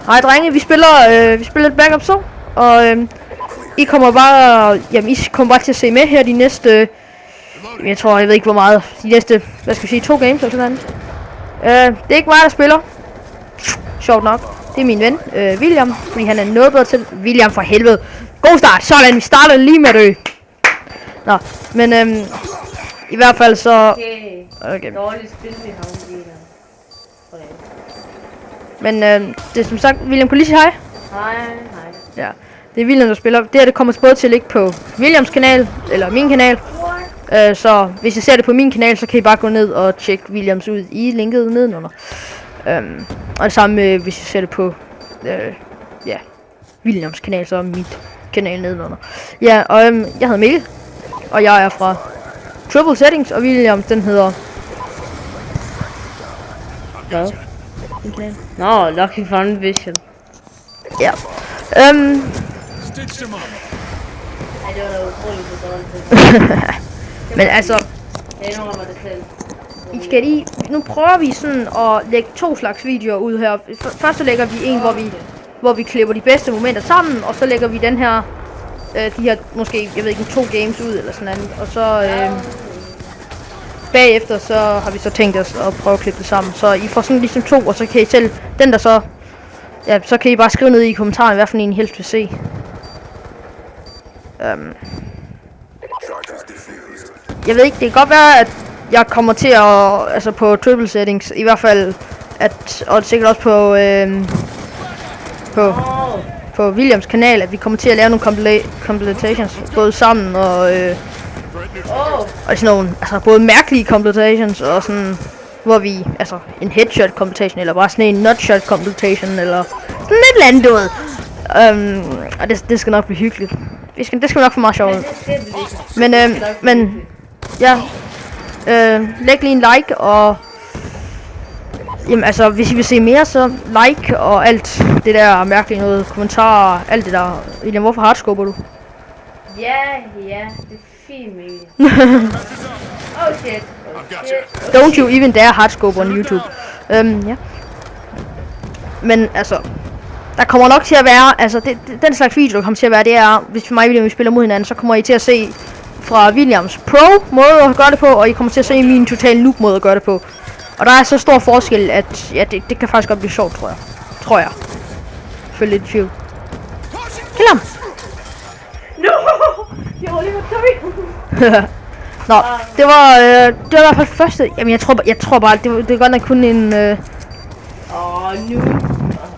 Hej drenge, vi spiller et backup 2, og I kommer bare til at se med her de næste, jeg ved ikke hvor meget, de næste, hvad skal vi sige, 2 games eller sådan noget. Det er ikke mig der spiller, sjovt nok, det er min ven, William, fordi han er noget bedre til. William, for helvede, god start, sådan, vi starter lige med at dø. Nå, men i hvert fald så... Okay. Dårligt spil, vi har okay. Men det er som sagt, William, kunne lige sige hej? Hej. Ja, det er William, der spiller. Det her, det kommer både til at ligge på Williams kanal, eller min kanal. Så hvis I ser det på min kanal, så kan I bare gå ned og tjekke Williams ud i linket nedenunder. Og det samme med, hvis I ser det på Williams kanal, så er mit kanal nedenunder. Ja, og jeg hedder Mikkel, og jeg er fra Triple Settings, og William, den hedder... Hvad? Nå, Lucky Fun Vision. Ja. Men altså... I skal lige... Nu prøver vi sådan at lægge 2 slags videoer ud her. Først så lægger vi en, hvor vi klipper de bedste momenter sammen, og så lægger vi den her... de her, måske, jeg ved ikke, 2 games ud eller sådan noget. Og så... bagefter så har vi så tænkt os at prøve at klippe det sammen. Så I får sådan ligesom 2, og så kan I selv... Den der så... Ja, så kan I bare skrive ned i kommentarerne, hvad for en I helst vil se. Jeg ved ikke, det kan godt være, at jeg kommer til at... Altså på triple settings, i hvert fald... Og sikkert også på Williams kanal, at vi kommer til at lave nogle compilitations, både sammen og sådan nogle, altså både mærkelige compilitations og sådan, hvor vi, altså en headshot compilatation, eller bare sådan en nutshot compilatation, eller sådan et eller andet, du ved. Og det skal nok blive hyggeligt. Det skal nok få meget sjovt. Men ja, læg lige en like, og jamen altså, hvis I vil se mere, så like og alt det der mærkelige noget, kommentarer, alt det der. William, hvorfor hardscoper du? Ja, det er fint, Mikkel. Oh shit. Don't you even dare hardscope on YouTube. Ja. Men altså, der kommer nok til at være, altså den slags video, der kommer til at være, det er, hvis mig og William vi spiller mod hinanden, så kommer I til at se fra Williams pro måde at gøre det på, og I kommer til at se min total noob måde at gøre det på. Og der er så stor forskel, at ja, det kan faktisk godt blive sjovt, tror jeg. Følg lidt tvivl. Kill ham! No! Jeg var lige med død. Nå, det var i hvert fald første. Jamen jeg tror bare, det er godt nok kun en... Nu.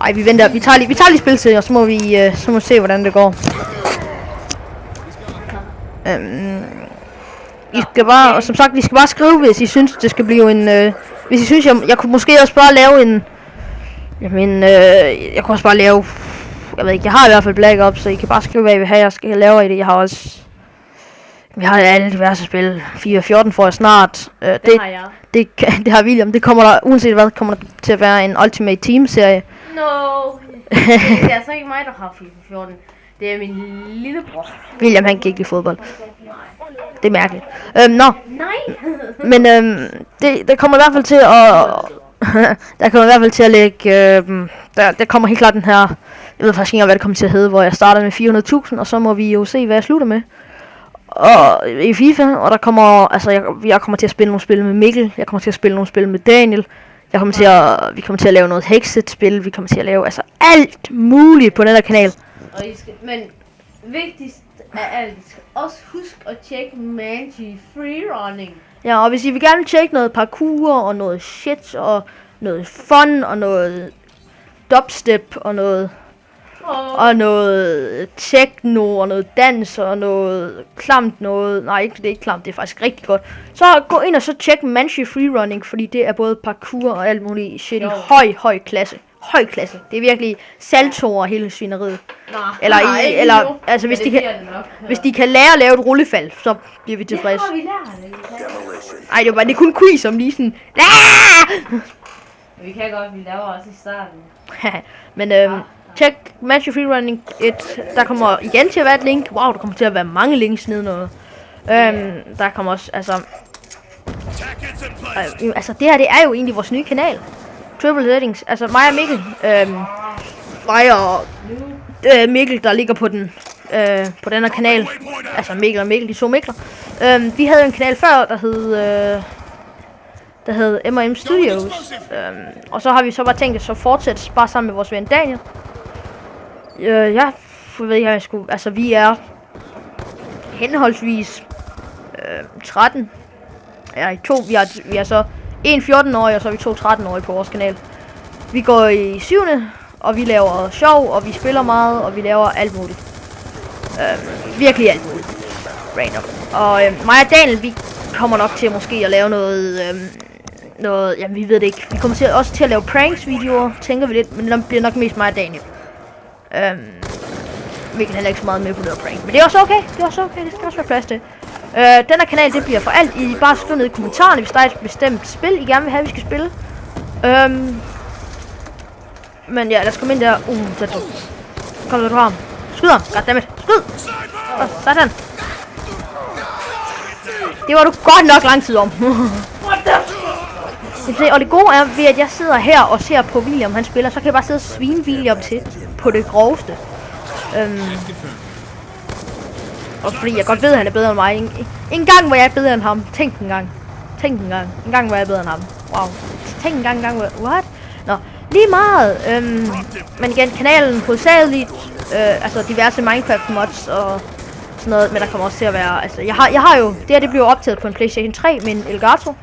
Ej, vi venter. Vi tager lige spil til, og så må vi se, hvordan det går. I skal bare, og som sagt, I skal bare skrive, hvis I synes, det skal blive en... hvis I synes, jeg kunne måske også bare lave en... Jamen, jeg kunne også bare lave... Jeg ved ikke, jeg har i hvert fald Black Ops, så I kan bare skrive, hvad I vil have, jeg skal lave i det. Jeg har også... Vi har alle diverse spil. 4-14 får jeg snart. Det har jeg. Det har William. Det kommer der, uanset hvad, kommer der til at være en Ultimate Team serie. No. Det er altså ikke mig, der har FIFA 14. Det er min lillebror. William, han kan ikke lide fodbold. Det er mærkeligt. Nå. Nej. Men det kommer i hvert fald til at... der kommer i hvert fald til at lægge... der kommer helt klart den her... Jeg ved faktisk ikke, hvad det kommer til at hedde, hvor jeg starter med 400.000, og så må vi jo se, hvad jeg slutter med. Og i FIFA, og der kommer... Altså, jeg kommer til at spille nogle spil med Mikkel. Jeg kommer til at spille nogle spil med Daniel. Vi kommer til at lave noget Hexet-spil. Vi kommer til at lave altså alt muligt på den her kanal. Og I skal, men vigtigst af alt, I skal også huske at tjekke Manji Freerunning. Ja, og hvis I vil gerne tjekke noget parkour og noget shit og noget fun og noget dubstep og noget techno og noget dans og noget klamt noget. Nej, det er ikke klamt, det er faktisk rigtig godt. Så gå ind og så tjek Manji Freerunning, fordi det er både parkour og alt muligt shit i høj klasse. Høj klasse. Det er virkelig saltoer hele svineriet. Eller altså hvis de kan lære at lave et rullefald, så bliver vi tilfredse. Det har vi lært. Ej, det er kun quiz om lige sådan. Vi kan godt, vi laver også i starten. Men tjek Manji Freerunning 1. Der kommer igen til at være et link. Wow, der kommer til at være mange links nedenunder. Der kommer også, altså... Altså, det her, det er jo egentlig vores nye kanal. Triple Settings. Altså, mig og Mikkel. Mig og Mikkel, der ligger på den her kanal. Altså, Mikkel og Mikkel, de to Mikler. Vi havde en kanal før, der hed M&M Studios. Og så har vi så bare tænkt at fortsætte bare sammen med vores ven Daniel. Jeg ved ikke, jeg skulle... Altså, vi er henholdsvis 13. Ja, vi er så en 14-årig, og så er vi 2 13-årige på vores kanal. Vi går i 7. og vi laver sjov, og vi spiller meget, og vi laver alt muligt. Virkelig alt muligt. Random. Og mig og Daniel, vi kommer nok til måske at lave noget... jamen vi ved det ikke. Vi kommer også til at lave pranks-videoer, tænker vi lidt, men det bliver nok mest mig og Daniel. Mikkel heller ikke så meget med på noget prank, men det er også okay. Det skal også være plads til. Den her kanal, det bliver for alt. I bare skriv ned i kommentarerne, hvis der er et bestemt spil, I gerne vil have, vi skal spille. Men ja, lad os komme ind der. Det kom du ham. Skyd ham. Goddammit. Skyd. Sådan. Det var du godt nok lang tid om. Og det gode er ved, at jeg sidder her og ser på William, han spiller, så kan jeg bare sidde og svine William til på det groveste. Og fordi jeg godt ved, at han er bedre end mig. En gang var jeg bedre end ham. Tænk en gang. En gang var jeg bedre end ham. Wow. Tænk en gang var jeg... What? Nå, lige meget. Men igen, kanalen hovedsageligt, altså diverse Minecraft mods og sådan noget, men der kommer også til at være... Altså, jeg har jo... Det her, det bliver optaget på en PlayStation 3 med en Elgato.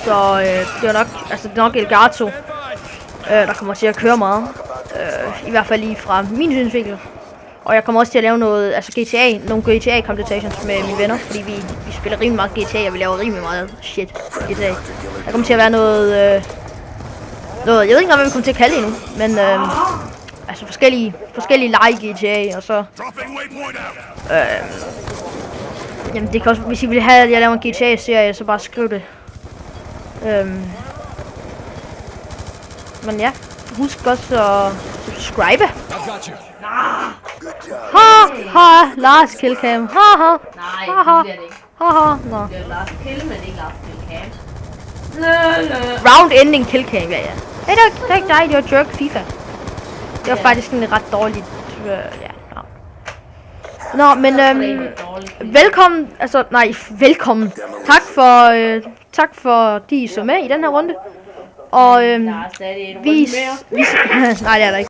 Så det er nok... Altså, det er nok Elgato, der kommer til at køre meget. I hvert fald lige fra min synsvinkel. Og jeg kommer også til at lave noget, altså nogle GTA computations med mine venner, fordi vi spiller rimelig meget GTA, og vi laver rimelig meget shit GTA. Der kommer til at være noget, jeg ved ikke engang, hvad vi kommer til at kalde det endnu, men altså forskellige lege GTA, og så, jamen det kan også, hvis I vil have, at jeg laver en GTA-serie, så bare skriv det. Men ja, husk også at subscribe. Lars killcam. Nej, det bliver det ikke. Nå. Det er Lars kill, men ikke Lars killcam. Round ending killcam, ja. Det er ikke dig, det var jerk FIFA. Det var faktisk en ret dårlig... Nå, men velkommen, velkommen. Tak for de I så med i den her runde. Og nej, det er der ikke.